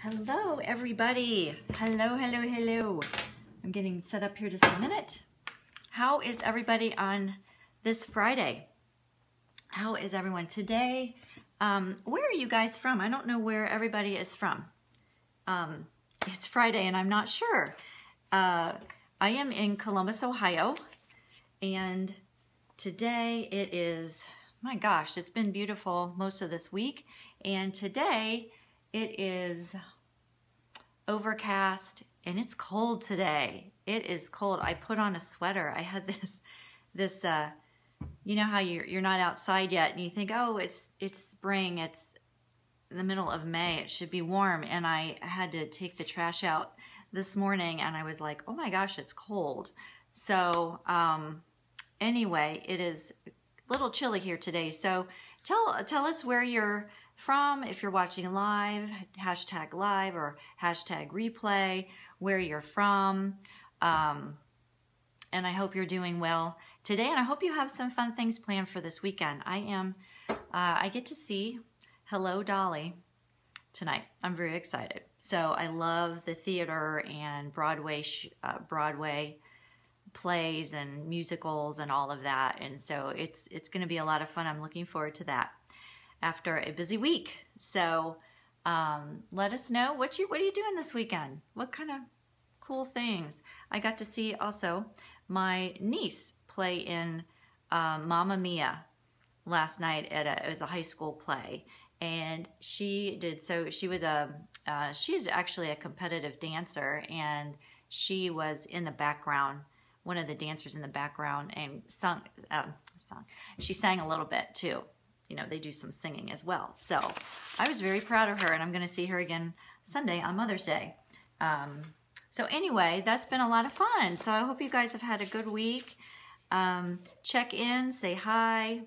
Hello, everybody. Hello, hello, hello. I'm getting set up here just a minute. How is everybody on this Friday? How is everyone today? Where are you guys from? I don't know where everybody is from. It's Friday and I'm not sure. I am in Columbus, Ohio, and today it is, my gosh, it's been beautiful most of this week, and today it is overcast and it's cold today. It is cold. I put on a sweater. I had this you know how you're not outside yet and you think, oh, it's spring, it's in the middle of May, it should be warm, and I had to take the trash out this morning and I was like, oh my gosh, it's cold. So anyway, it is a little chilly here today. So tell us where you're from, if you're watching live, hashtag live or hashtag replay, where you're from. And I hope you're doing well today, and I hope you have some fun things planned for this weekend. I get to see Hello, Dolly tonight. I'm very excited. So I love the theater and Broadway plays and musicals and all of that. And so it's going to be a lot of fun. I'm looking forward to that after a busy week. So let us know what are you doing this weekend? What kind of cool things? I got to see also my niece play in Mamma Mia last night at it was a high school play, and she did so. She was she is actually a competitive dancer, and she was in the background, one of the dancers in the background, and she sang a little bit too. You know, they do some singing as well. So I was very proud of her, and I'm going to see her again Sunday on Mother's Day. So anyway, that's been a lot of fun. So I hope you guys have had a good week. Check in, say hi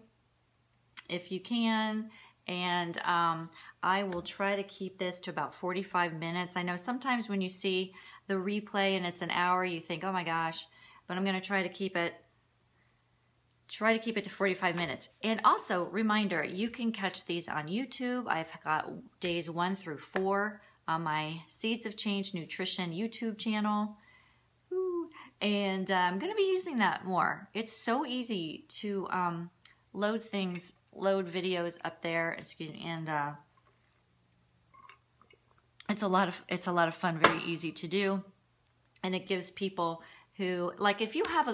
if you can, and I will try to keep this to about 45 minutes. I know sometimes when you see the replay and it's an hour, you think, oh my gosh, but I'm going to try to keep it to 45 minutes. And also, reminder, you can catch these on YouTube. I've got days 1 through 4 on my Seeds of Change Nutrition YouTube channel. Ooh. And I'm going to be using that more. It's so easy to load videos up there, excuse me, and it's a lot of fun, very easy to do. And it gives people who, like, if you have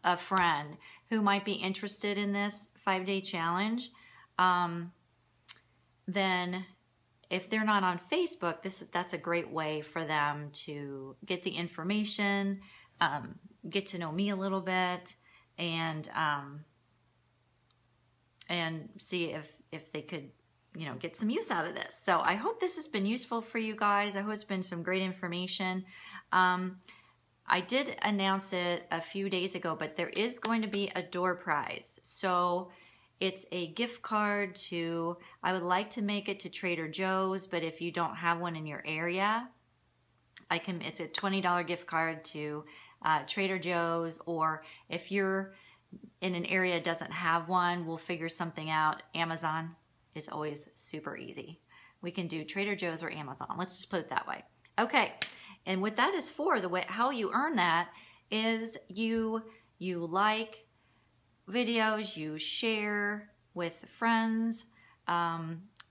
a friend who might be interested in this 5-day challenge, then if they're not on Facebook, that's a great way for them to get the information, get to know me a little bit, and see if they could, you know, get some use out of this. So I hope this has been useful for you guys. I hope it's been some great information. I did announce it a few days ago, but there is going to be a door prize. So it's a gift card to, I would like to make it to Trader Joe's, but if you don't have one in your area, it's a $20 gift card to Trader Joe's, or if you're in an area that doesn't have one, we'll figure something out. Amazon is always super easy. We can do Trader Joe's or Amazon. Let's just put it that way. Okay. And what that is for, how you earn that is you like videos, you share with friends,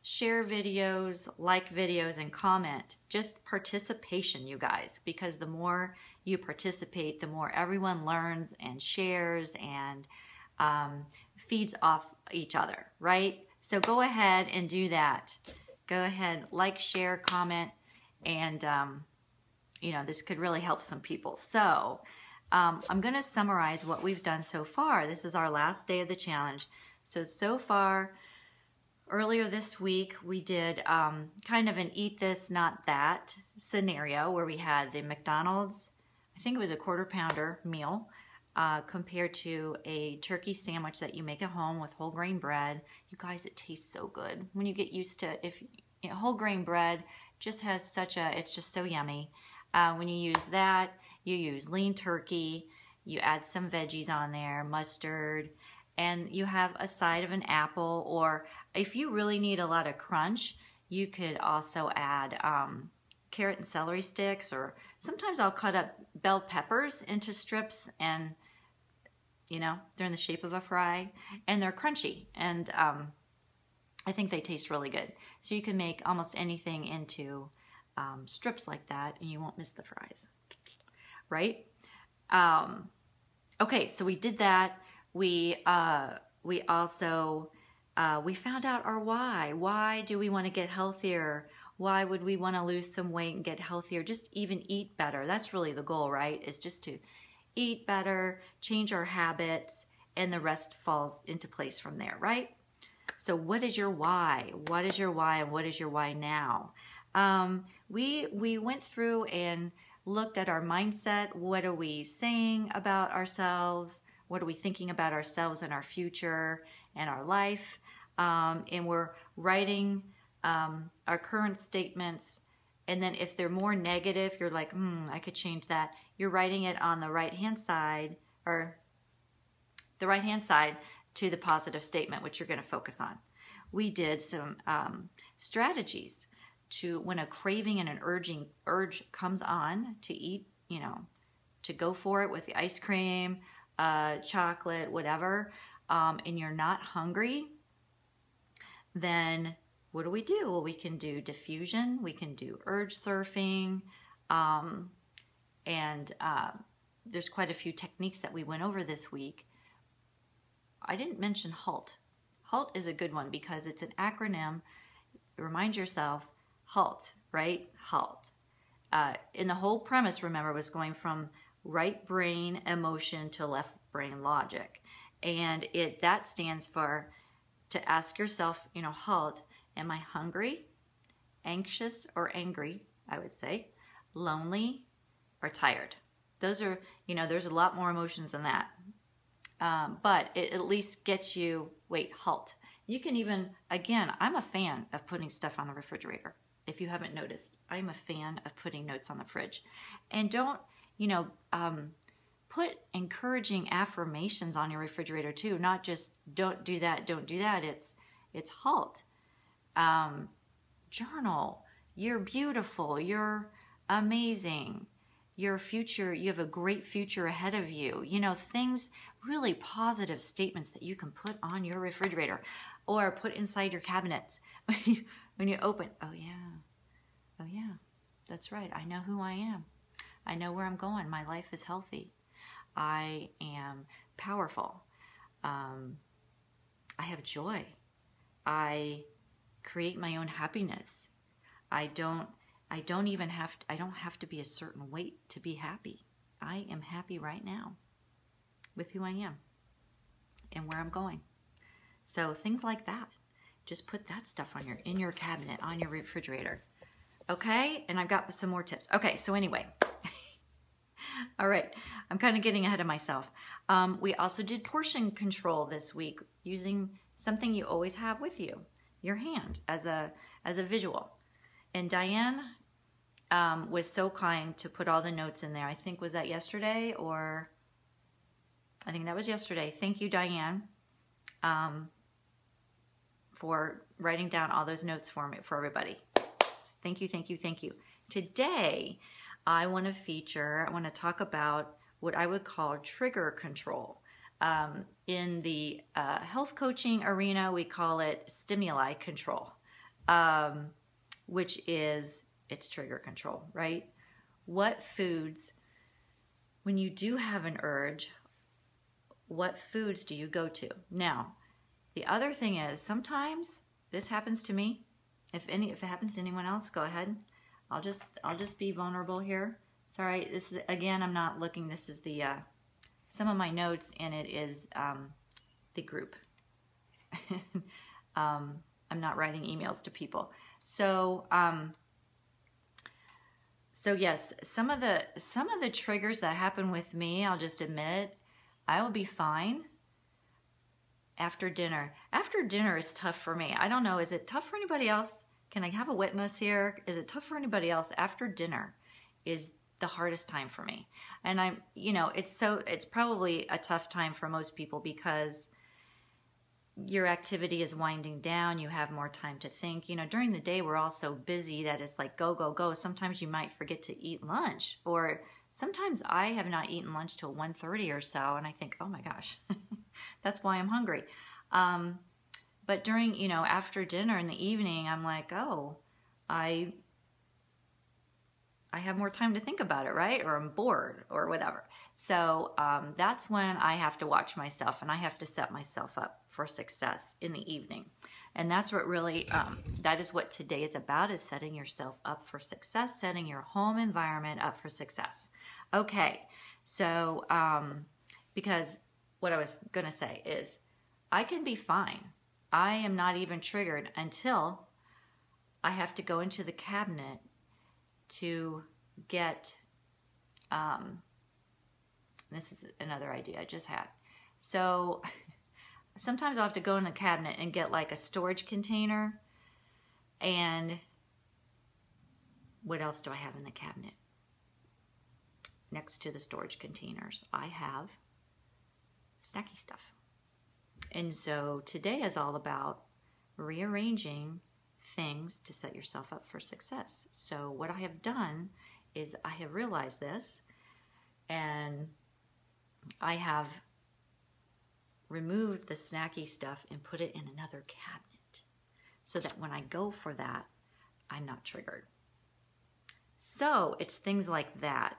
share videos, like videos, and comment. Just participation, you guys, because the more you participate, the more everyone learns and shares and feeds off each other, right? So go ahead and do that. Go ahead, like, share, comment, and you know, this could really help some people. So I'm going to summarize what we've done so far. This is our last day of the challenge. So far, earlier this week, we did kind of an eat this, not that scenario where we had the McDonald's, I think it was a quarter-pounder meal, compared to a turkey sandwich that you make at home with whole grain bread. You guys, it tastes so good. When you get used to, whole grain bread just has it's just so yummy. When you use that, you use lean turkey, you add some veggies on there, mustard, and you have a side of an apple, or if you really need a lot of crunch, you could also add carrot and celery sticks, or sometimes I'll cut up bell peppers into strips, and you know, they're in the shape of a fry and they're crunchy, and I think they taste really good. So you can make almost anything into strips like that, and you won't miss the fries, right? Okay, so we did that. We also we found out our why. Why do we want to get healthier? Why would we want to lose some weight and get healthier? Just even eat better. That's really the goal, right? Is just to eat better, change our habits, and the rest falls into place from there, right? So what is your why? What is your why, and what is your why now? We went through and looked at our mindset. What are we saying about ourselves? What are we thinking about ourselves and our future and our life? And we're writing our current statements. And then if they're more negative, you're like, I could change that. You're writing it on the right-hand side, or the right-hand side to the positive statement, which you're going to focus on. We did some strategies to, when a craving and an urge comes on to eat, you know, to go for it with the ice cream, chocolate, whatever, and you're not hungry, then what do? Well, we can do diffusion, we can do urge surfing, and there's quite a few techniques that we went over this week. I didn't mention HALT. HALT is a good one because it's an acronym. Remind yourself, HALT, right? HALT. And the whole premise, remember, was going from right brain emotion to left brain logic. And that stands for, to ask yourself, you know, HALT, am I hungry, anxious or angry, I would say, lonely or tired? Those are, you know, there's a lot more emotions than that. But it at least gets you, wait, HALT. You can even, again, I'm a fan of putting stuff on the refrigerator. If you haven't noticed, I'm a fan of putting notes on the fridge. And don't, you know, put encouraging affirmations on your refrigerator too, not just don't do that, don't do that. It's HALT. Journal, you're beautiful, you're amazing, your future, you have a great future ahead of you. You know, things, really positive statements that you can put on your refrigerator or put inside your cabinets. When you open, oh yeah, that's right. I know who I am. I know where I'm going. My life is healthy. I am powerful. I have joy. I create my own happiness. I don't have to be a certain weight to be happy. I am happy right now with who I am and where I'm going. So things like that. Just put that stuff on in your cabinet, on your refrigerator. Okay? And I've got some more tips. Okay, so anyway. All right. I'm kind of getting ahead of myself. We also did portion control this week using something you always have with you, your hand, as a visual. And Diane was so kind to put all the notes in there. I think, was that yesterday, or I think that was yesterday. Thank you, Diane, for writing down all those notes for me, for everybody. Thank you, thank you, thank you. Today, I want to talk about what I would call trigger control. In the health coaching arena, we call it stimuli control, which is, it's trigger control, right? What foods, when you do have an urge, what foods do you go to? Now, the other thing is, sometimes this happens to me. If it happens to anyone else, go ahead. I'll just be vulnerable here. Sorry, this is, again, I'm not looking. This is the some of my notes, and it is the group. I'm not writing emails to people. So yes, some of the triggers that happen with me, I'll just admit, I will be fine after dinner. After dinner is tough for me. I don't know. Is it tough for anybody else? Can I have a witness here? Is it tough for anybody else? After dinner is the hardest time for me. And I'm, you know, it's probably a tough time for most people because your activity is winding down, you have more time to think. You know, during the day, we're all so busy that it's like go, go, go. Sometimes you might forget to eat lunch, or sometimes I have not eaten lunch till 1:30 or so, and I think, oh my gosh, that's why I'm hungry. But during, you know, after dinner in the evening, I'm like, oh, I have more time to think about it, right? Or I'm bored or whatever. So that's when I have to watch myself, and I have to set myself up for success in the evening. And that's what really, that is what today is about, is setting yourself up for success, setting your home environment up for success. Okay, so because what I was going to say is I can be fine. I am not even triggered until I have to go into the cabinet to get, this is another idea I just had. So sometimes I'll have to go in the cabinet and get like a storage container. And what else do I have in the cabinet? Next to the storage containers, I have snacky stuff. And so today is all about rearranging things to set yourself up for success. So what I have done is I have realized this, and I have removed the snacky stuff and put it in another cabinet so that when I go for that, I'm not triggered. So it's things like that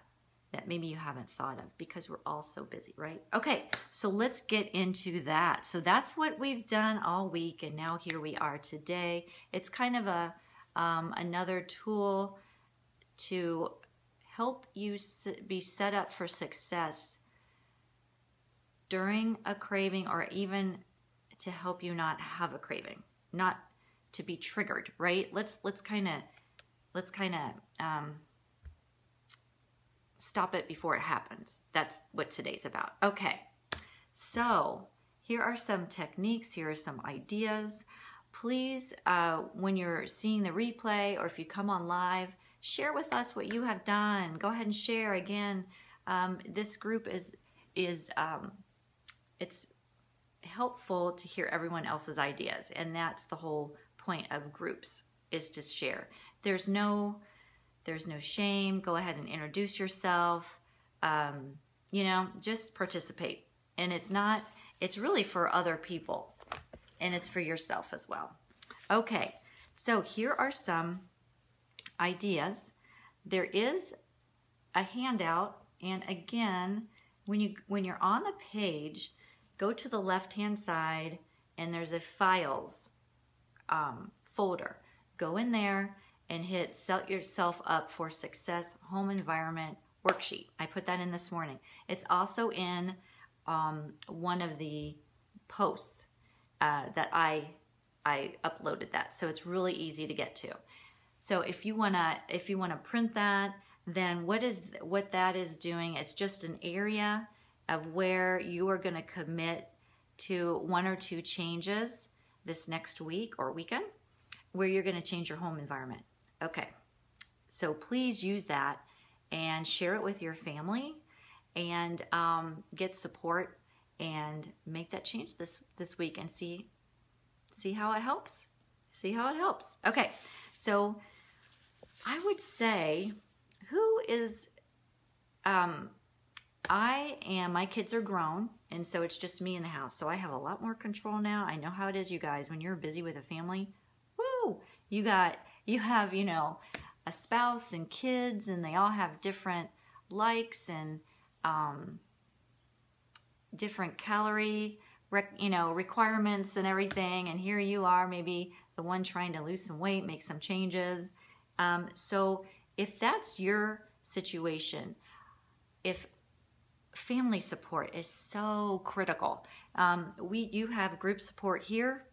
that maybe you haven't thought of because we're all so busy, right? Okay, so let's get into that. So that's what we've done all week, and now here we are today. It's kind of a another tool to help you be set up for success during a craving, or even to help you not have a craving, not to be triggered, right? Let's kind of stop it before it happens. That's what today's about. Okay, so here are some techniques. Here are some ideas. Please, when you're seeing the replay, or if you come on live, share with us what you have done. Go ahead and share. Again, this group is it's helpful to hear everyone else's ideas, and that's the whole point of groups, is to share. There's no shame. Go ahead and introduce yourself. You know, just participate. And it's really for other people, and it's for yourself as well. Okay, so here are some ideas. There is a handout, and again, when you're on the page, go to the left-hand side, and there's a files folder. Go in there and hit Set Yourself Up for Success Home Environment Worksheet. I put that in this morning. It's also in one of the posts that I uploaded that, so it's really easy to get to. So if you wanna print that, then what that is doing, it's just an area of where you are going to commit to 1 or 2 changes this next week or weekend, where you're going to change your home environment. Okay, so please use that and share it with your family, and get support and make that change this week, and see how it helps. See how it helps. Okay, so I would say, who is my kids are grown, and so it's just me in the house. So I have a lot more control now. I know how it is, you guys, when you're busy with a family. Woo! You have, you know, a spouse and kids, and they all have different likes and different calorie requirements and everything. And here you are, maybe the one trying to lose some weight, make some changes. So if that's your situation, if family support is so critical, you have group support here.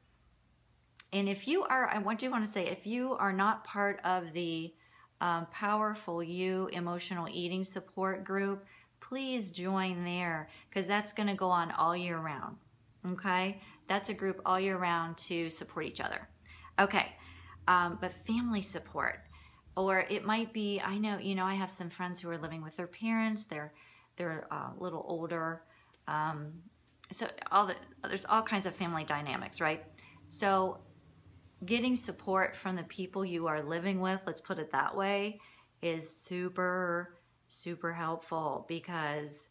And if you are, I want to say, if you are not part of the Powerful You Emotional Eating Support group, please join there, because that's going to go on all year round. Okay, that's a group all year round to support each other. Okay, but family support, or it might be, I know, I have some friends who are living with their parents. They're a little older, so there's all kinds of family dynamics, right? So getting support from the people you are living with, let's put it that way, is super, super helpful because,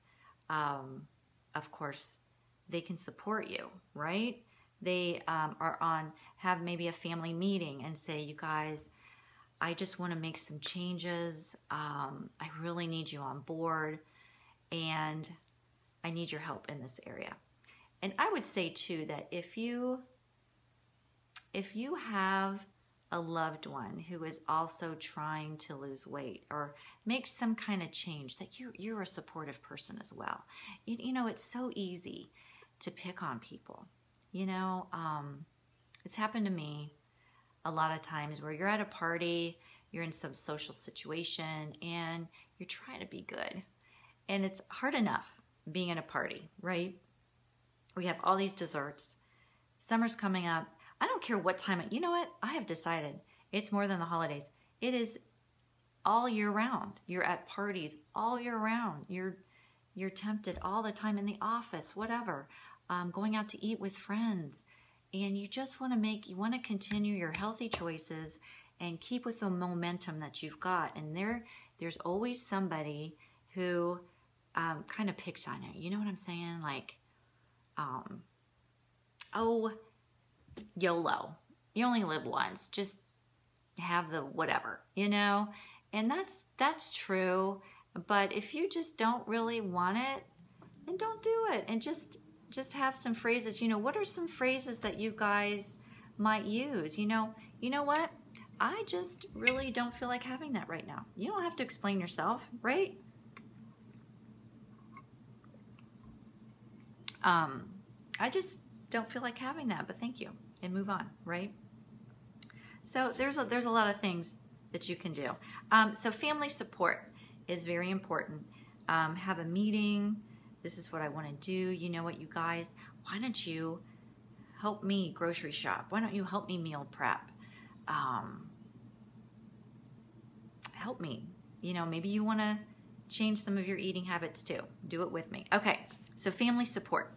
of course, they can support you, right? They have maybe a family meeting and say, you guys, I just want to make some changes. I really need you on board and I need your help in this area. And I would say too that if you have a loved one who is also trying to lose weight or make some kind of change, that you're a supportive person as well. You know, it's so easy to pick on people. You know, it's happened to me a lot of times where you're at a party, you're in some social situation, and you're trying to be good. And it's hard enough being at a party, right? We have all these desserts. Summer's coming up. I don't care what time, you know what? I have decided it's more than the holidays. It is all year round. You're at parties all year round. You're tempted all the time in the office, whatever. Going out to eat with friends. And you just want to continue your healthy choices and keep with the momentum that you've got. And there's always somebody who kind of picks on you. You know what I'm saying? Like, oh, YOLO. You only live once. Just have the whatever, you know? And that's true. But if you just don't really want it, then don't do it. And just have some phrases. You know, what are some phrases that you guys might use? You know what? I just really don't feel like having that right now. You don't have to explain yourself, right? I just don't feel like having that, but thank you, and move on, right? So there's a lot of things that you can do. So family support is very important. Have a meeting. This is what I want to do. You know what, you guys? Why don't you help me grocery shop? Why don't you help me meal prep? Help me. You know, maybe you want to change some of your eating habits too. Do it with me. Okay, so family support.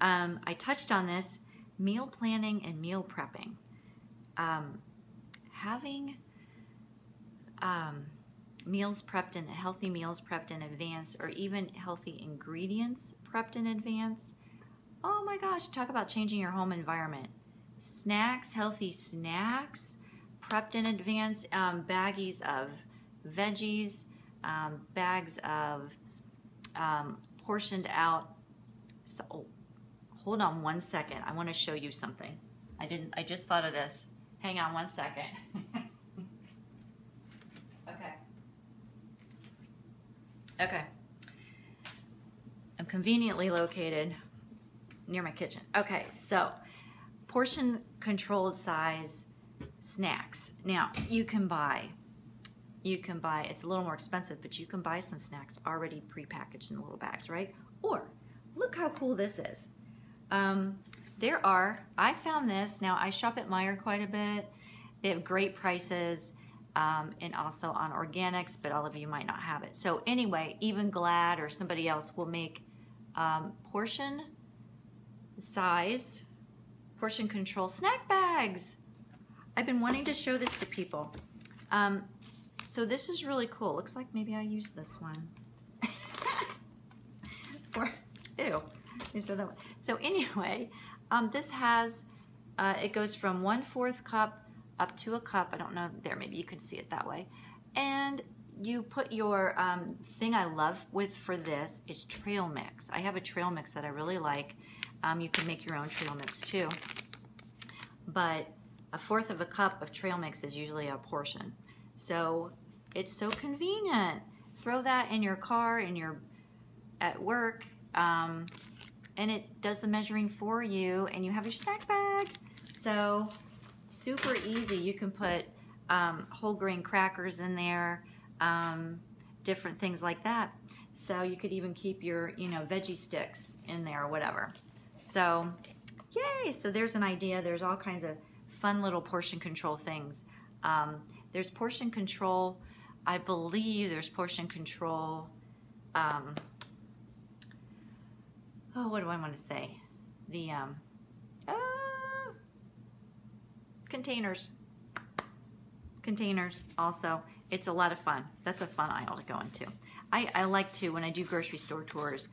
I touched on this, meal planning and meal prepping. Having healthy meals prepped in advance, or even healthy ingredients prepped in advance. Oh my gosh, talk about changing your home environment. Snacks, healthy snacks prepped in advance, baggies of veggies, bags of portioned out. So, hold on one second. I want to show you something. I just thought of this. Hang on one second. Okay. I'm conveniently located near my kitchen. Okay, so portion controlled size snacks. Now, you can buy, it's a little more expensive, but you can buy some snacks already prepackaged in little bags, right? Or, look how cool this is. I found this, now I shop at Meijer quite a bit. They have great prices. And also on organics, but all of you might not have it. So anyway, even Glad or somebody else will make portion control snack bags. I've been wanting to show this to people. So this is really cool. Looks like maybe I used this one. Ew. So anyway, this has, it goes from 1/4 cup up to a cup. I don't know, there, maybe you can see it that way. And you put your, thing I love for this is trail mix. I have a trail mix that I really like. You can make your own trail mix too. But 1/4 of a cup of trail mix is usually a portion. So it's so convenient. Throw that in your car, at work, and it does the measuring for you, and you have your snack bag. So super easy. You can put whole grain crackers in there, different things like that. So you could even keep your, veggie sticks in there or whatever. So, yay! So there's an idea. There's all kinds of fun little portion control things. There's portion control. I believe there's portion control. What do I want to say? the containers. Containers also. It's a lot of fun. That's a fun aisle to go into. I like to, when I do grocery store tours,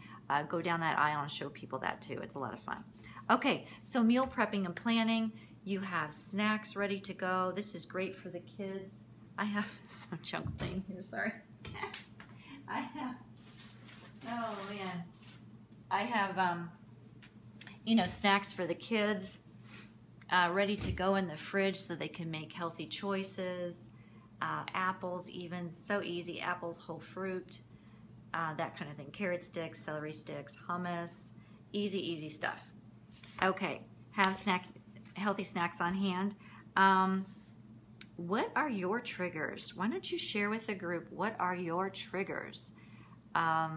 go down that aisle and show people that too. It's a lot of fun. Okay, so meal prepping and planning. You have snacks ready to go. This is great for the kids. I have some junk thing here, sorry. I have, oh man. I have, you know, snacks for the kids ready to go in the fridge so they can make healthy choices. Apples even, so easy. Apples, whole fruit, that kind of thing. Carrot sticks, celery sticks, hummus. Easy, easy stuff. Okay, have healthy snacks on hand. What are your triggers? Why don't you share with the group, what are your triggers at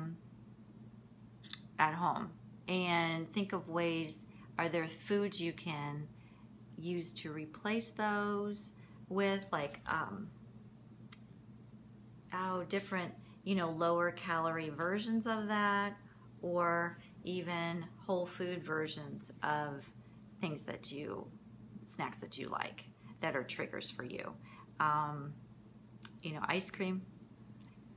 home? And think of ways, are there foods you can use to replace those with, like, different, you know, lower calorie versions of that, or even whole food versions of things that snacks that you like that are triggers for you. You know, ice cream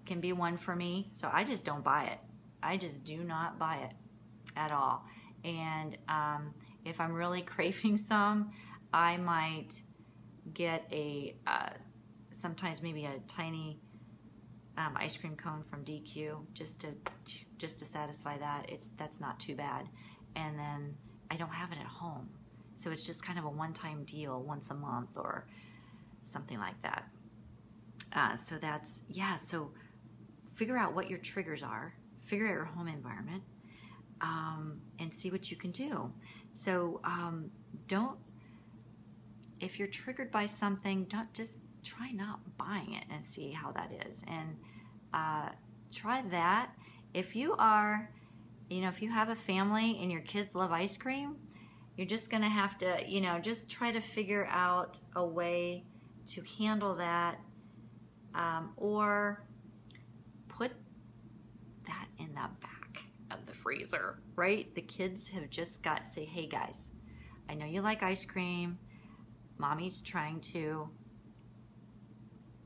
can be one for me, so I just don't buy it. I just do not buy it at all. And if I'm really craving some, I might get sometimes maybe a tiny ice cream cone from DQ just to satisfy that. That's not too bad. And then I don't have it at home, so it's just kind of a one-time deal, once a month or something like that. So that's, yeah, so figure out what your triggers are, figure out your home environment, and see what you can do. So if you're triggered by something, just try not buying it and see how that is. And try that. If you are, you know, if you have a family and your kids love ice cream, you're just going to have to, you know, just try to figure out a way to handle that, or put that in the back of the freezer, right? The kids have just got to say, hey guys, I know you like ice cream. Mommy's trying to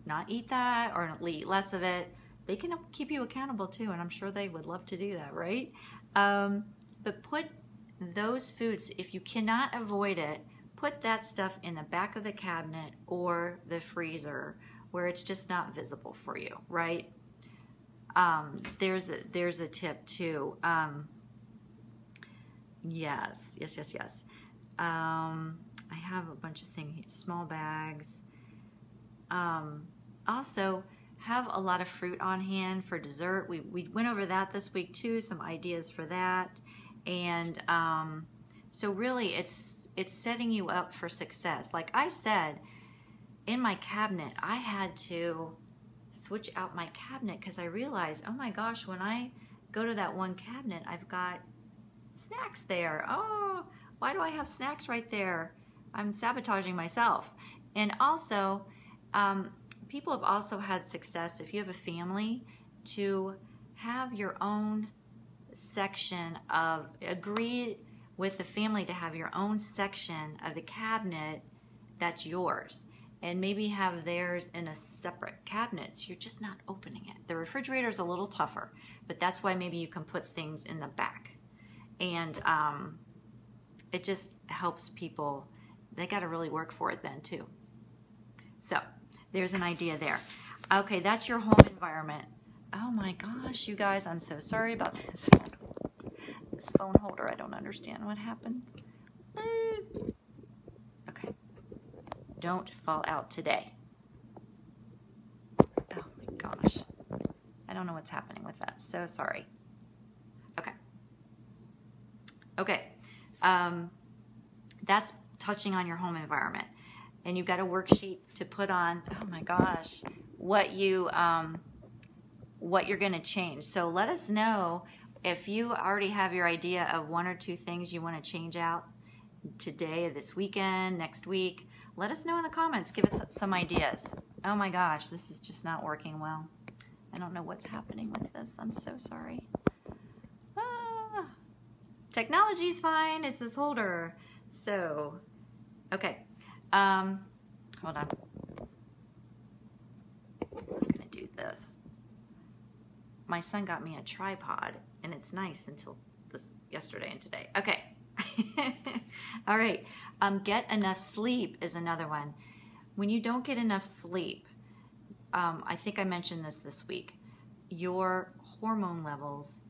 not eat that or eat less of it. They can keep you accountable too, and I'm sure they would love to do that, right? But put those foods, if you cannot avoid it, put that stuff in the back of the cabinet or the freezer where it's just not visible for you, right? There's a tip too. Yes. I have a bunch of things, small bags. Also, have a lot of fruit on hand for dessert. We went over that this week too, some ideas for that. And so really it's setting you up for success. Like I said, in my cabinet, I had to switch out my cabinet because I realized, oh my gosh, when I go to that one cabinet, I've got snacks there. Oh, why do I have snacks right there? I'm sabotaging myself. And also, people have also had success, if you have a family, to have your own section of, agree with the family to have your own section of the cabinet that's yours. And maybe have theirs in a separate cabinet, so you're just not opening it. The refrigerator's a little tougher, but that's why maybe you can put things in the back. And it just helps people. They got to really work for it then too. So there's an idea there. Okay, that's your home environment. Oh my gosh, you guys, I'm so sorry about this. This phone holder, I don't understand what happened. Okay. Don't fall out today. Oh my gosh. I don't know what's happening with that. So sorry. Okay. Okay. That's touching on your home environment. And you've got a worksheet to put on, oh my gosh, what you're going to change. So let us know if you already have your idea of 1 or 2 things you want to change out today, this weekend, next week. Let us know in the comments. Give us some ideas. Oh my gosh, this is just not working well. I don't know what's happening with this. I'm so sorry. Technology's fine. It's this holder. So, okay. Hold on. I'm gonna do this. My son got me a tripod, and it's nice until yesterday and today. Okay. All right. Get enough sleep is another one. When you don't get enough sleep, I think I mentioned this week, your hormone levels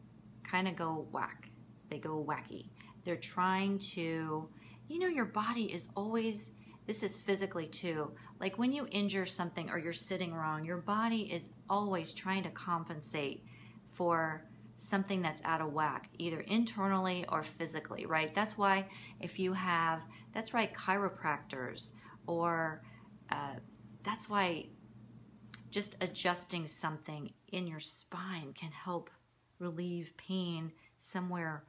kind of go whack. They go wacky. They're trying to, your body is always, this is physically too, like when you injure something or you're sitting wrong, your body is always trying to compensate for something that's out of whack, either internally or physically, right? That's why that's right, chiropractors, or that's why just adjusting something in your spine can help relieve pain somewhere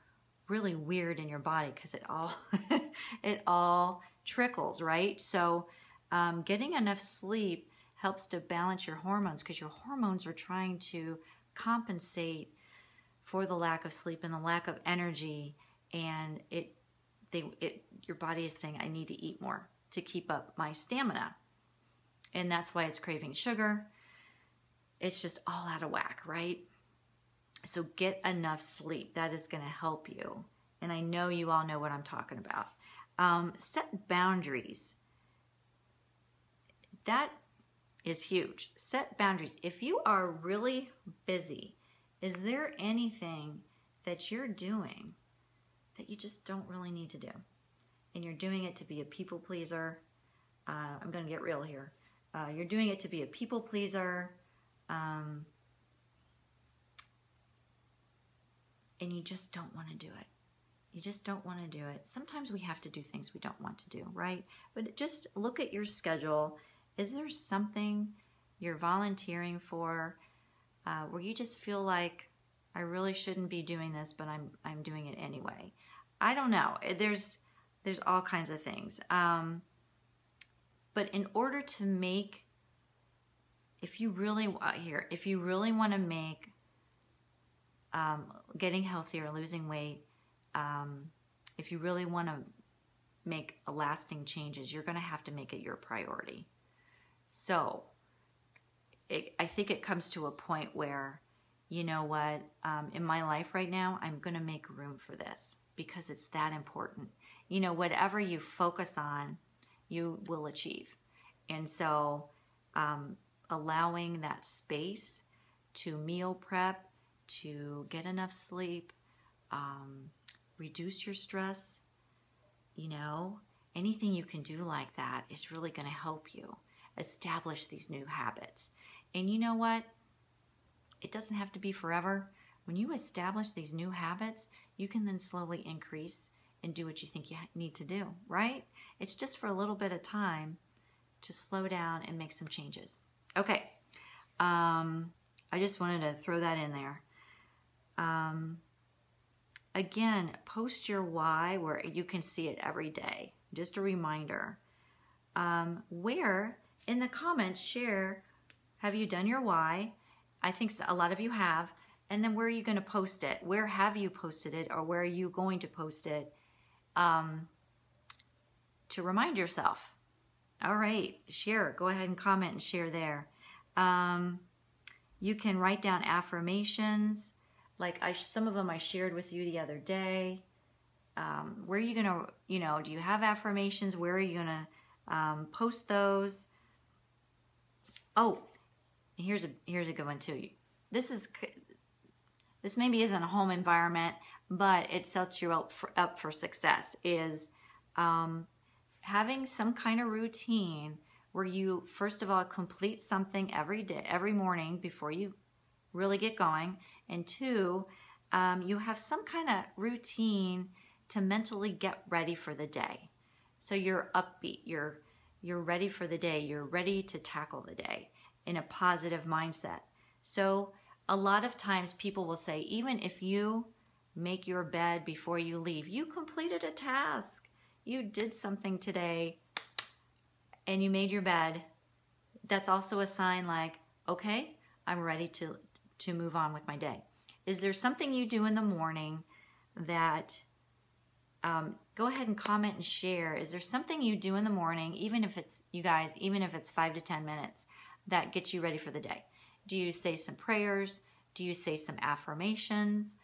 really weird in your body, because it all trickles, right? So getting enough sleep helps to balance your hormones, because your hormones are trying to compensate for the lack of sleep and the lack of energy, and your body is saying, I need to eat more to keep up my stamina. And that's why it's craving sugar. It's just all out of whack, right? So get enough sleep. That is going to help you. And I know you all know what I'm talking about. Set boundaries. That is huge. Set boundaries. If you are really busy, is there anything that you're doing that you just don't really need to do? And you're doing it to be a people pleaser. I'm going to get real here. You're doing it to be a people pleaser. And you just don't want to do it. You just don't want to do it. Sometimes we have to do things we don't want to do, right? But just look at your schedule. Is there something you're volunteering for where you just feel like, I really shouldn't be doing this, but I'm doing it anyway? I don't know. There's all kinds of things. But in order to make, if you really want to make getting healthier, losing weight, if you really want to make lasting changes, you're going to have to make it your priority. So I think it comes to a point where, you know what, in my life right now, I'm going to make room for this because it's that important. Whatever you focus on, you will achieve. And so allowing that space to meal prep, to get enough sleep, reduce your stress, anything you can do like that is really going to help you establish these new habits. And you know what? It doesn't have to be forever. When you establish these new habits, you can then slowly increase and do what you think you need to do, right? It's just for a little bit of time to slow down and make some changes. Okay. I just wanted to throw that in there. Again, post your why where you can see it every day. Just a reminder. Where in the comments, share, have you done your why? I think a lot of you have. And then where are you going to post it? Where have you posted it, or where are you going to post it to remind yourself? All right, share. Go ahead and comment and share there. You can write down affirmations. Like some of them I shared with you the other day. Where are you going to, do you have affirmations? Where are you going to post those? Oh, here's a good one too. This maybe isn't a home environment, but it sets you up for success, is having some kind of routine where you, first of all, complete something every day, every morning before you really get going. And two, you have some kind of routine to mentally get ready for the day. So you're upbeat, you're ready for the day, you're ready to tackle the day in a positive mindset. So a lot of times people will say, even if you make your bed before you leave, you completed a task, you did something today, and you made your bed. That's also a sign like, okay, I'm ready to move on with my day. Is there something you do in the morning that go ahead and comment and share. Is there something you do in the morning, even if it's, you guys, even if it's 5 to 10 minutes, that gets you ready for the day? Do you say some prayers? Do you say some affirmations?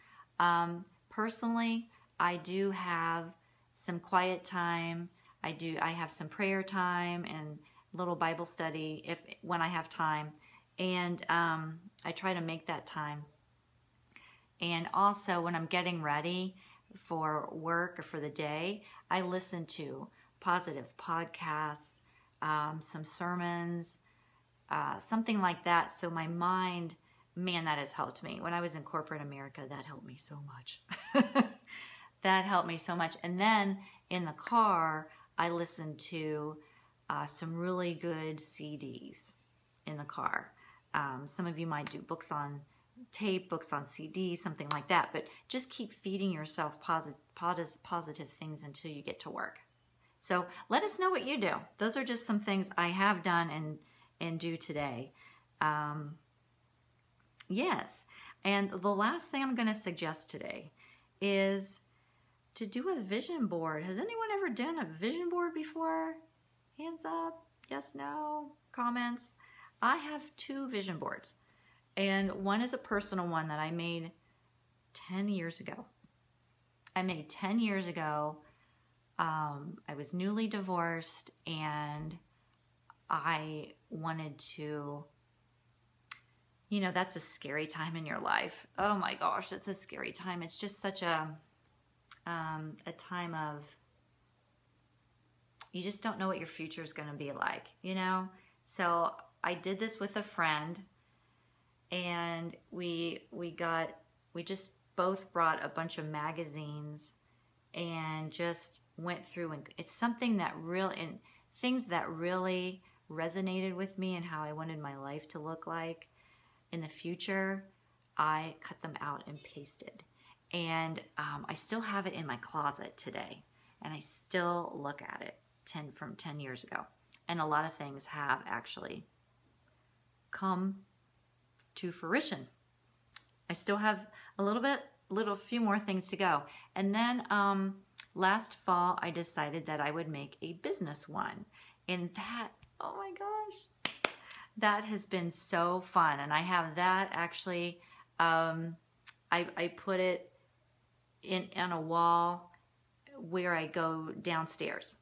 Personally, I do have some quiet time. I have some prayer time and little Bible study when I have time. And I try to make that time. And also when I'm getting ready for work or for the day, I listen to positive podcasts, some sermons, something like that. So my mind, man, that has helped me. When I was in corporate America, that helped me so much. That helped me so much. And then in the car, I listened to some really good CDs in the car. Some of you might do books on tape, books on CD, something like that. But just keep feeding yourself positive things until you get to work. So let us know what you do. Those are just some things I have done and do today. Yes. And the last thing I'm going to suggest today is to do a vision board. Has anyone ever done a vision board before? Hands up. Yes, no, comments. I have 2 vision boards. And one is a personal one that I made 10 years ago. I was newly divorced and I wanted to, you know, that's a scary time in your life. Oh my gosh, it's a scary time. It's just such a time of, you just don't know what your future is going to be like, you know? So I did this with a friend, and we just both brought a bunch of magazines and just went through, and it's something that things that really resonated with me and how I wanted my life to look like in the future. I cut them out and pasted, and I still have it in my closet today, and I still look at it from 10 years ago, and a lot of things have actually come to fruition. I still have a few more things to go. And then last fall, I decided that I would make a business one. And that, oh my gosh, that has been so fun. And I have that actually, I put it on a wall where I go downstairs,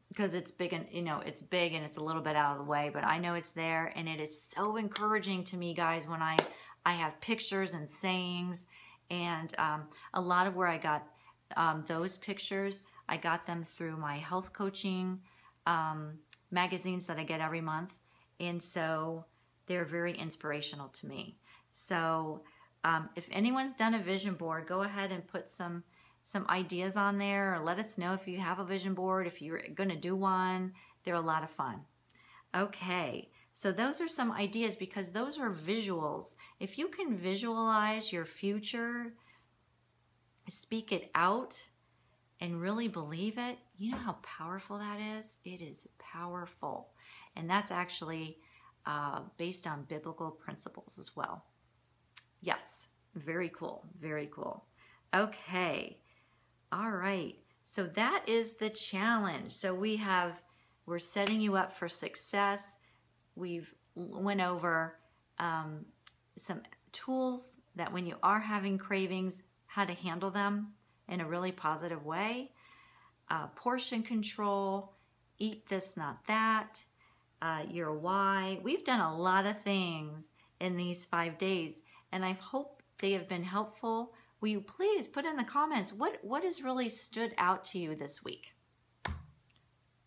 because it's big, and it's big and it's a little bit out of the way, but I know it's there, and it is so encouraging to me, guys, when I have pictures and sayings. And a lot of where I got those pictures, I got them through my health coaching magazines that I get every month, and so they're very inspirational to me. So if anyone's done a vision board, go ahead and put some ideas on there, or let us know if you have a vision board, if you're going to do one. They're a lot of fun. Okay, so those are some ideas, because those are visuals. If you can visualize your future, speak it out, and really believe it, you know how powerful that is? It is powerful. And that's actually based on biblical principles as well. Yes, very cool, very cool. Okay. All right, so that is the challenge. So we're setting you up for success. We've went over some tools that when you are having cravings, how to handle them in a really positive way. Portion control, eat this, not that, your why. We've done a lot of things in these 5 days, and I hope they have been helpful. Will you please put in the comments what has really stood out to you this week?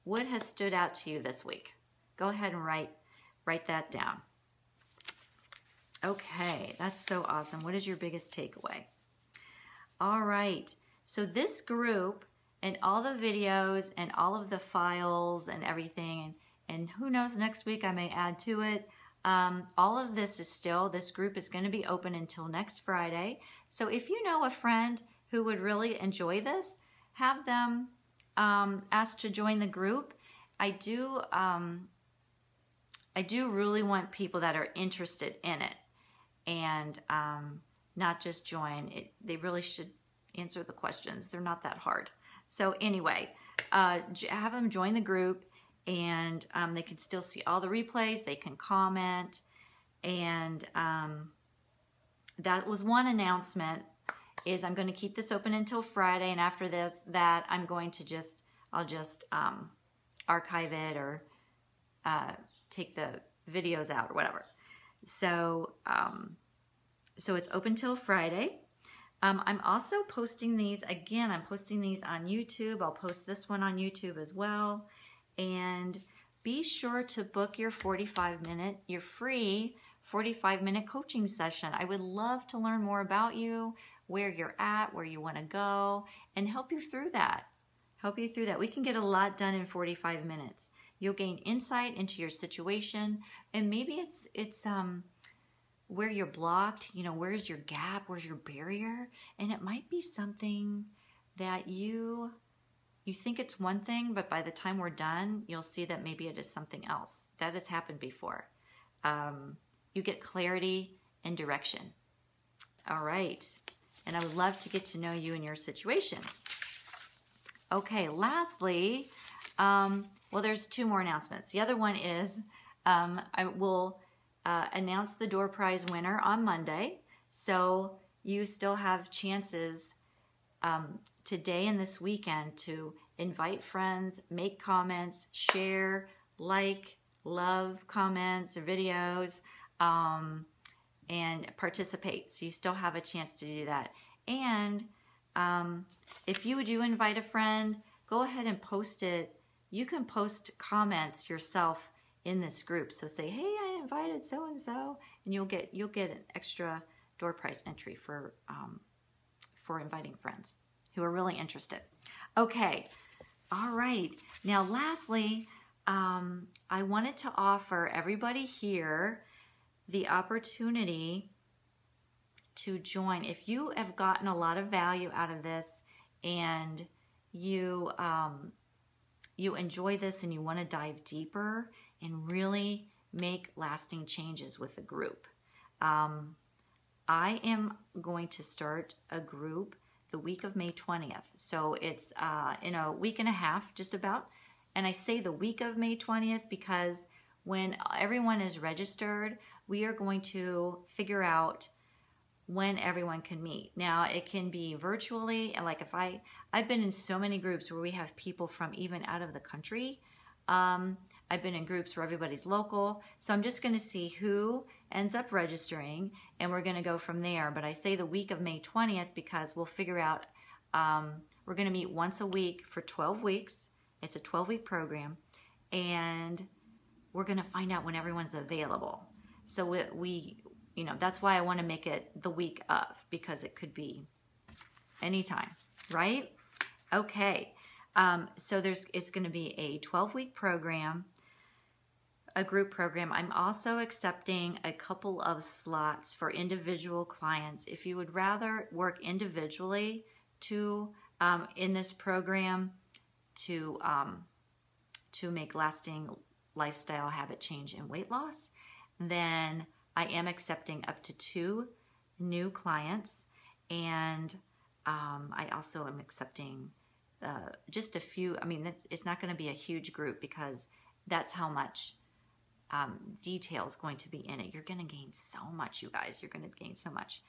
What has stood out to you this week? Go ahead and write that down. Okay, that's so awesome. What is your biggest takeaway? All right, so this group and all the videos and all of the files and everything, and who knows, next week I may add to it. All of this group is going to be open until next Friday. So if you know a friend who would really enjoy this, have them ask to join the group. I do really want people that are interested in it, and not just join it. They really should answer the questions. They're not that hard. So anyway, have them join the group, and they can still see all the replays. They can comment, and that was one announcement. Is I'm going to keep this open until Friday, and after that I'm going to I'll just archive it or take the videos out or whatever. So so it's open till Friday. I'm also posting these, again, I'm posting these on YouTube. I'll post this one on YouTube as well. And be sure to book your free 45-minute coaching session. I would love to learn more about you, where you're at, where you want to go, and help you through that. We can get a lot done in 45 minutes. You'll gain insight into your situation, and maybe it's where you're blocked, where's your gap, where's your barrier, and it might be something that you think it's one thing, but by the time we're done, you'll see that maybe it is something else. That has happened before. You get clarity and direction. All right, and I would love to get to know you and your situation. Okay, lastly, well, there's two more announcements. The other one is I will announce the door prize winner on Monday. So you still have chances today and this weekend to invite friends, make comments, share, like, love comments or videos, and participate. So you still have a chance to do that. And if you do invite a friend, go ahead and post it. You can post comments yourself in this group. So say, hey, I invited so-and-so, and you'll get an extra door prize entry for inviting friends who are really interested. Okay, all right. Now, lastly, I wanted to offer everybody here the opportunity to join. If you have gotten a lot of value out of this and you enjoy this and you want to dive deeper and really make lasting changes with the group, I am going to start a group the week of May 20th. So it's in a week and a half, just about. And I say the week of May 20th because when everyone is registered, we are going to figure out when everyone can meet. Now, it can be virtually, and like if I've been in so many groups where we have people from even out of the country. I've been in groups where everybody's local. So I'm just going to see who ends up registering, and we're going to go from there. But I say the week of May 20th because we'll figure out, we're going to meet once a week for 12 weeks. It's a 12-week program, and we're going to find out when everyone's available. So we that's why I want to make it the week of, because it could be anytime, right? Okay. So it's going to be a 12-week program, a group program. I'm also accepting a couple of slots for individual clients. If you would rather work individually in this program to make lasting lifestyle habit change and weight loss, then I am accepting up to 2 new clients, and I also am accepting just a few. I mean, it's not going to be a huge group because that's how much detail is going to be in it. You're going to gain so much, you guys. You're going to gain so much.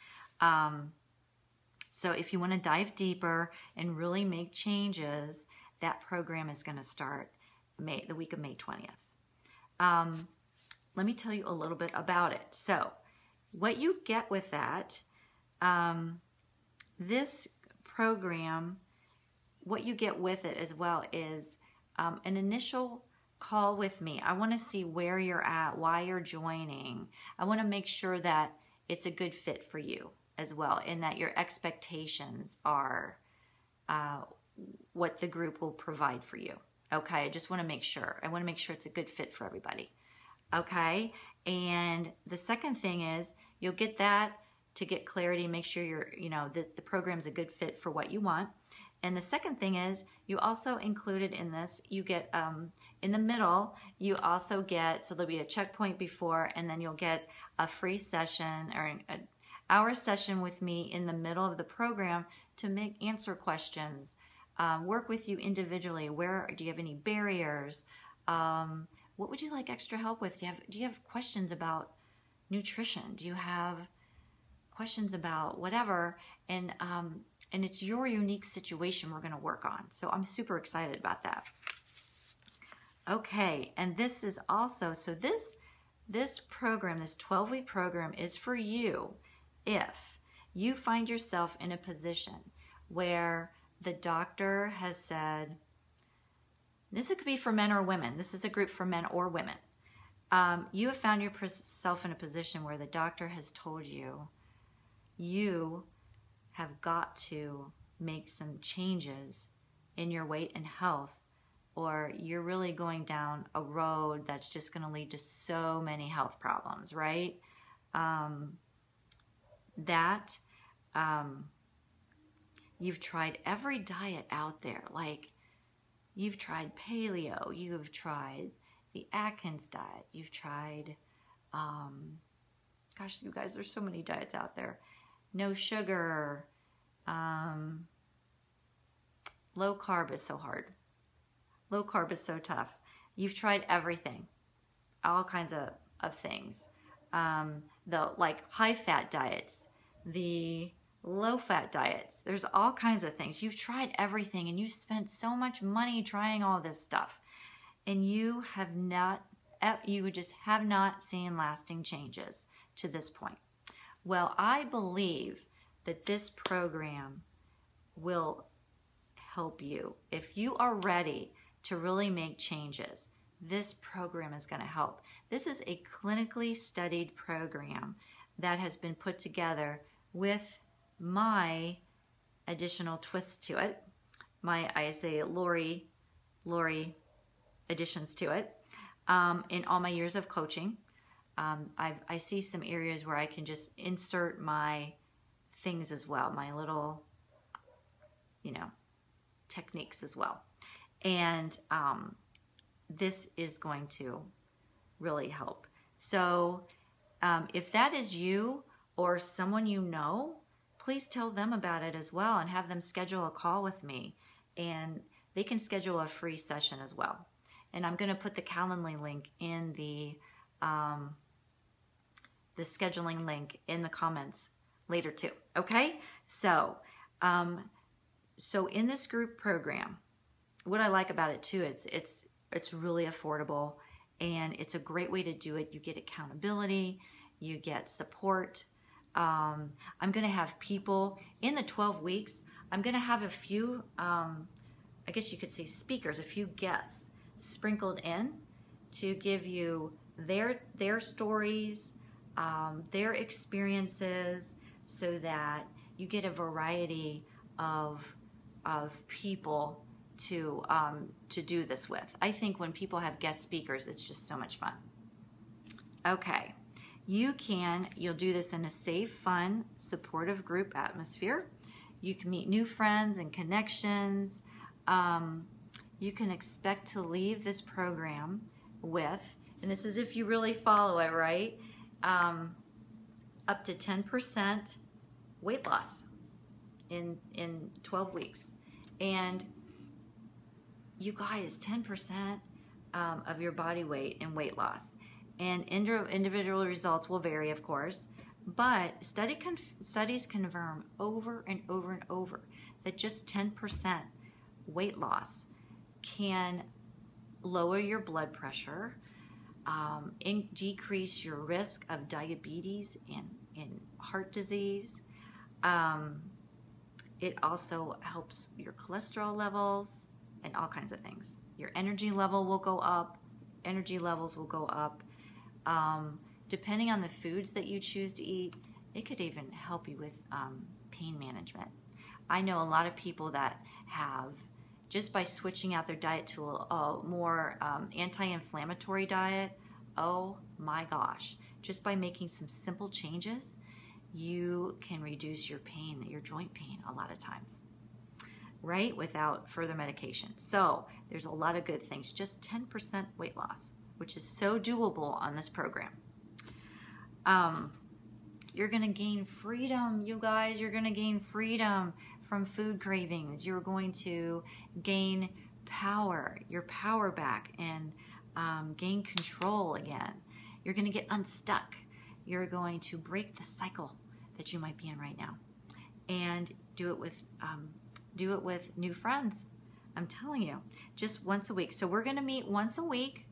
So if you want to dive deeper and really make changes, that program is going to start the week of May 20th. Let me tell you a little bit about it. So what you get with that, this program, what you get with it as well is an initial call with me. I want to see where you're at, why you're joining. I want to make sure that it's a good fit for you as well, and that your expectations are what the group will provide for you. Okay, I just want to make sure. I want to make sure it's a good fit for everybody. Okay, and the second thing is you'll get that to get clarity, make sure that the program's a good fit for what you want. And the second thing is you also included in this, you get in the middle, you also get, so there'll be a checkpoint before, and then you'll get a free session or hour session with me in the middle of the program to answer questions, work with you individually. Where do you have any barriers? What would you like extra help with? Do you have questions about nutrition? Do you have questions about whatever? And it's your unique situation we're going to work on. So I'm super excited about that. Okay, and this is also, so this program, this 12-week program is for you if you find yourself in a position where the doctor has said, this could be for men or women. This is a group for men or women. You have found yourself in a position where the doctor has told you, you have got to make some changes in your weight and health, or you're really going down a road that's just going to lead to so many health problems, right? You've tried every diet out there. Like, you've tried paleo, you've tried the Atkins diet, you've tried, gosh, you guys, there's so many diets out there. No sugar, low carb is so hard. Low carb is so tough. You've tried everything, all kinds of things. The like high fat diets, the low fat diets, there's all kinds of things. You've tried everything and you've spent so much money trying all this stuff, and you just have not seen lasting changes to this point. Well, I believe that this program will help you. If you are ready to really make changes, this program is going to help. This is a clinically studied program that has been put together with my additional twists to it. I say Lori additions to it. In all my years of coaching, I see some areas where I can just insert my things as well, my little, techniques as well. And this is going to really help. So if that is you or someone you know, please tell them about it as well and have them schedule a call with me. And they can schedule a free session as well. And I'm going to put the Calendly link in the scheduling link in the comments later too. Okay? So in this group program, what I like about it too, it's really affordable, and it's a great way to do it. You get accountability, you get support. I'm going to have people in the 12 weeks. I'm going to have a few, I guess you could say speakers, a few guests sprinkled in to give you their stories, their experiences, so that you get a variety of people to do this with. I think when people have guest speakers, it's just so much fun. Okay, you'll do this in a safe, fun, supportive group atmosphere. You can meet new friends and connections. You can expect to leave this program with, and this is if you really follow it, right? Up to 10% weight loss in 12 weeks. And you guys, 10% of your body weight in weight loss. And individual results will vary, of course, but studies confirm over and over and over that just 10% weight loss can lower your blood pressure, decrease your risk of diabetes and heart disease. It also helps your cholesterol levels and all kinds of things. Your energy levels will go up. Depending on the foods that you choose to eat, it could even help you with pain management. I know a lot of people that have, just by switching out their diet to a more anti-inflammatory diet, oh my gosh, just by making some simple changes, you can reduce your pain, your joint pain a lot of times, right? Without further medication. So there's a lot of good things, just 10% weight loss, which is so doable on this program. You're going to gain freedom, you guys. You're going to gain freedom from food cravings. You're going to gain power, your power back, and gain control again. You're going to get unstuck. You're going to break the cycle that you might be in right now, and do it with new friends. I'm telling you, just once a week. So we're going to meet once a week,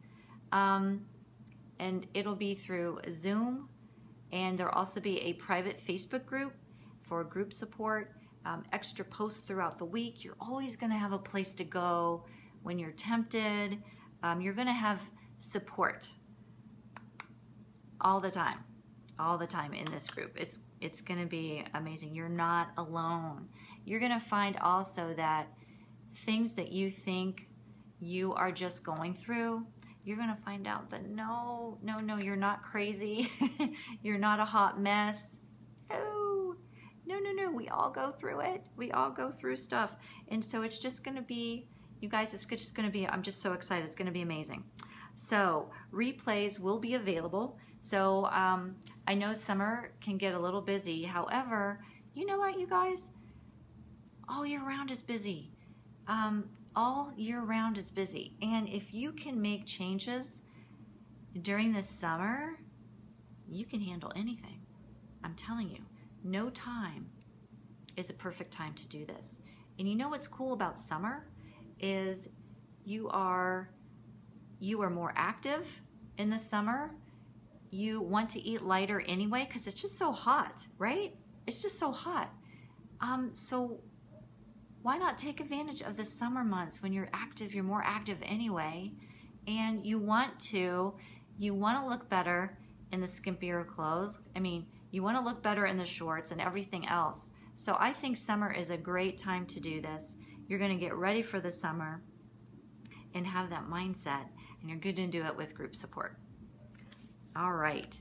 and it'll be through Zoom, and there'll also be a private Facebook group for group support, extra posts throughout the week. You're always going to have a place to go when you're tempted. You're going to have support all the time in this group. It's going to be amazing. You're not alone. You're going to find also that things that you think you are just going through, you're going to find out that no, you're not crazy. You're not a hot mess. No, we all go through it. We all go through stuff. And so it's just going to be, you guys, it's just going to be, I'm just so excited. It's going to be amazing. So replays will be available. So I know summer can get a little busy. However, you know what, you guys? All year round is busy. All year round is busy. And if you can make changes during the summer, you can handle anything. I'm telling you, no time is a perfect time to do this. And you know what's cool about summer is you are more active in the summer. You want to eat lighter anyway because it's just so hot, right? It's just so hot. So why not take advantage of the summer months when you're active? You're more active anyway, and you want to look better in the skimpier clothes. I mean, you want to look better in the shorts and everything else. So I think summer is a great time to do this. You're going to get ready for the summer and have that mindset, and you're good to do it with group support. All right.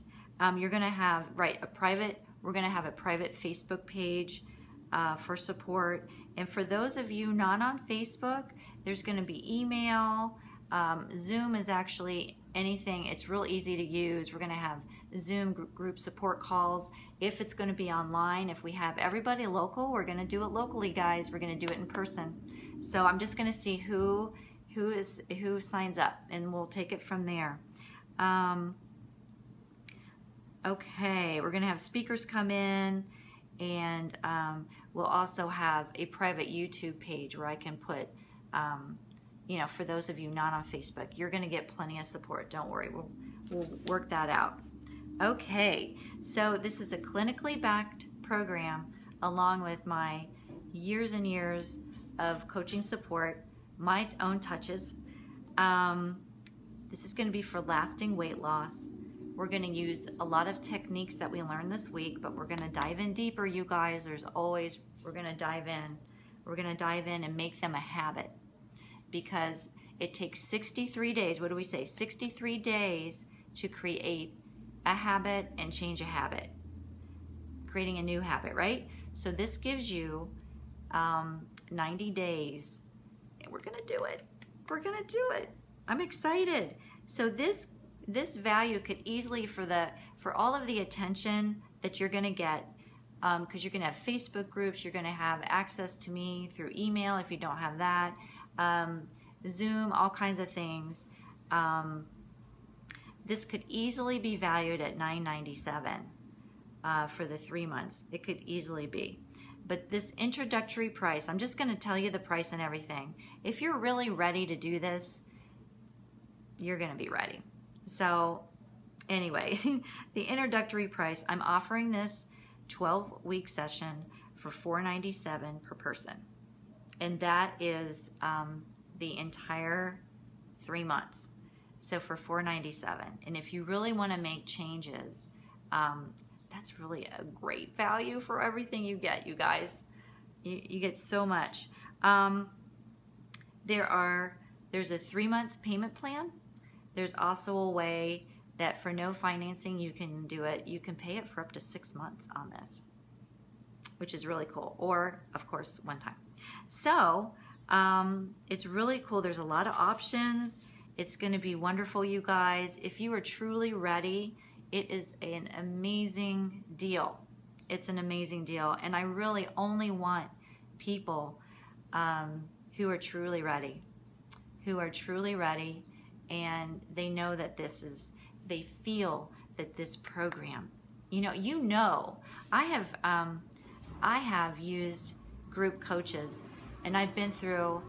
You're going to have, we're going to have a private Facebook page for support. And for those of you not on Facebook, there's going to be email. Zoom is actually anything. It's real easy to use. We're going to have Zoom group support calls. If it's going to be online, if we have everybody local, we're going to do it locally, guys. We're going to do it in person. So I'm just going to see who signs up, and we'll take it from there. Okay, we're going to have speakers come in, and we'll also have a private YouTube page where I can put, for those of you not on Facebook, you're going to get plenty of support. Don't worry, we'll work that out. Okay, so this is a clinically backed program along with my years and years of coaching support, my own touches. This is going to be for lasting weight loss. We're going to use a lot of techniques that we learned this week, but we're going to dive in deeper, you guys. We're going to dive in. We're going to dive in and make them a habit, because it takes 63 days. What do we say? 63 days to create a habit and change a habit. Creating a new habit, right? So this gives you 90 days, and we're going to do it. We're going to do it. I'm excited. So this value could easily, for all of the attention that you're going to get, because you're going to have Facebook groups, you're going to have access to me through email if you don't have that, Zoom, all kinds of things. This could easily be valued at $9.97 for the 3 months. It could easily be. But this introductory price, I'm just going to tell you the price and everything. If you're really ready to do this, you're going to be ready. So anyway, the introductory price, I'm offering this 12-week session for $4.97 per person. And that is the entire 3 months. So for $4.97. And if you really want to make changes, that's really a great value for everything you get, you guys. You get so much. There's a 3-month payment plan. There's also a way that for no financing, you can do it. You can pay it for up to 6 months on this, which is really cool. Or, of course, one time. So it's really cool. There's a lot of options. It's going to be wonderful, you guys. If you are truly ready It is an amazing deal. It's an amazing deal. And I really only want people who are truly ready, and they know that they feel that this program, I have used group coaches, and I've been through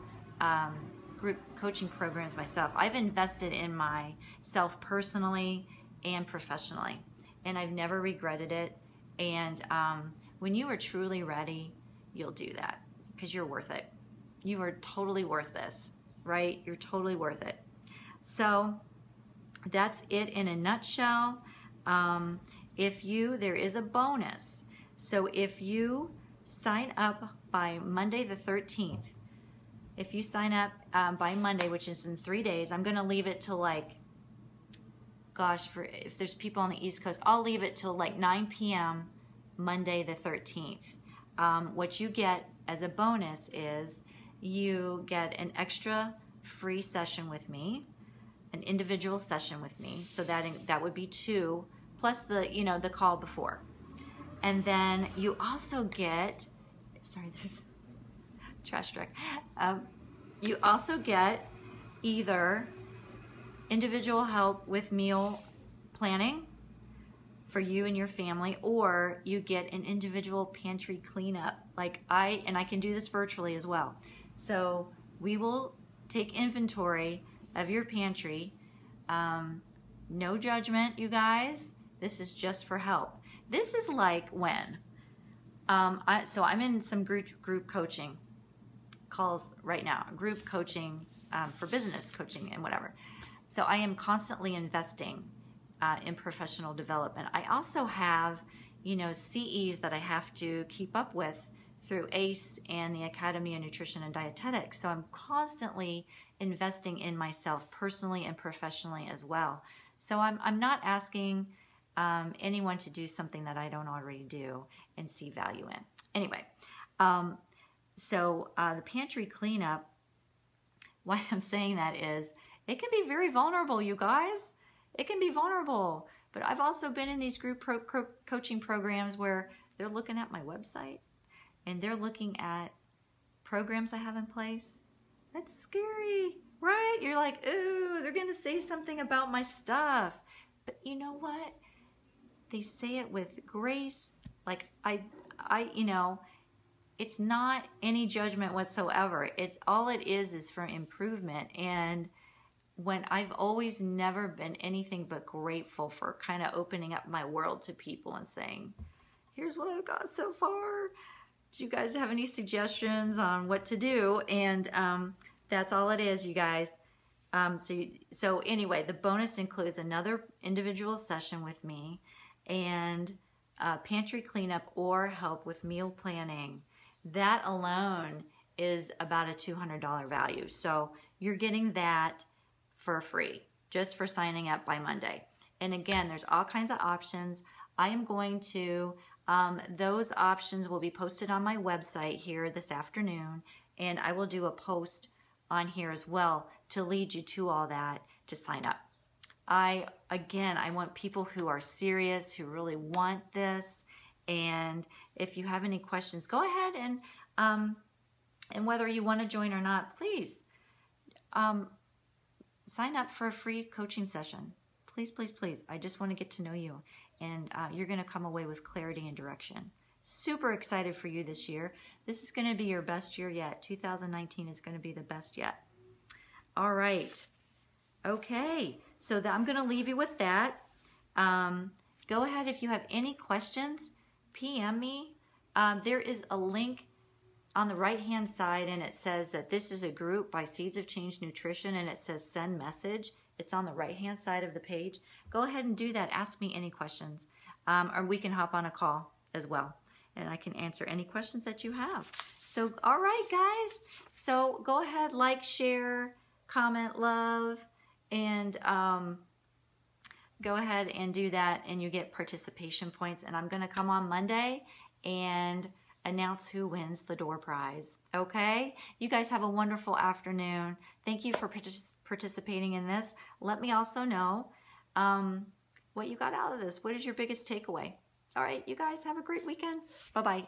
group coaching programs myself. I've invested in myself personally and professionally, and I've never regretted it. And when you are truly ready, you'll do that because you're worth it. You are totally worth this, right? You're totally worth it. So that's it in a nutshell. There is a bonus. So if you sign up by Monday the 13th, if you sign up by Monday, which is in 3 days, I'm going to leave it till if there's people on the East Coast, I'll leave it till 9 p.m. Monday the 13th. What you get as a bonus is you get an extra free session with me, an individual session with me. So that would be 2 plus the call before. And then you also get, there's trash truck. You also get either individual help with meal planning for you and your family, or you get an individual pantry cleanup. And I can do this virtually as well. So we will take inventory of your pantry. No judgment, you guys. This is just for help. This is like when, so I'm in some group coaching calls right now, group coaching for business coaching and whatever. So I am constantly investing in professional development. I also have, CEs that I have to keep up with through ACE and the Academy of Nutrition and Dietetics. So I'm constantly investing in myself personally and professionally as well. So I'm not asking anyone to do something that I don't already do and see value in. Anyway, the pantry cleanup, why I'm saying that is it can be very vulnerable, you guys. It can be vulnerable. But I've also been in these group coaching programs where they're looking at my website and they're looking at programs I have in place. That's scary, right? You're like, ooh, they're going to say something about my stuff. But you know what? They say it with grace. It's not any judgment whatsoever. All it is for improvement. And when I've always never been anything but grateful for kind of opening up my world to people and saying, here's what I've got so far. Do you guys have any suggestions on what to do? And that's all it is, you guys. So anyway, the bonus includes another individual session with me and pantry cleanup or help with meal planning. That alone is about a $200 value. So you're getting that for free, just for signing up by Monday. And again, there's all kinds of options. I am going to, those options will be posted on my website here this afternoon, and I will do a post on here as well to lead you to all that to sign up. I want people who are serious, who really want this. And if you have any questions, go ahead and whether you want to join or not, please sign up for a free coaching session. Please, please, please. I just want to get to know you, and you're going to come away with clarity and direction. Super excited for you this year. This is going to be your best year yet. 2019 is going to be the best yet. All right. Okay. So I'm going to leave you with that. Go ahead if you have any questions. PM me. There is a link on the right-hand side, and it says that this is a group by Seeds of Change Nutrition, and it says send message. It's on the right-hand side of the page. Go ahead and do that. Ask me any questions, or we can hop on a call as well, and I can answer any questions that you have. So, all right, guys. So go ahead, like, share, comment, love, and go ahead and do that, and you get participation points. And I'm going to come on Monday and announce who wins the door prize. Okay? You guys have a wonderful afternoon. Thank you for participating in this. Let me also know what you got out of this. What is your biggest takeaway? All right, you guys have a great weekend. Bye-bye.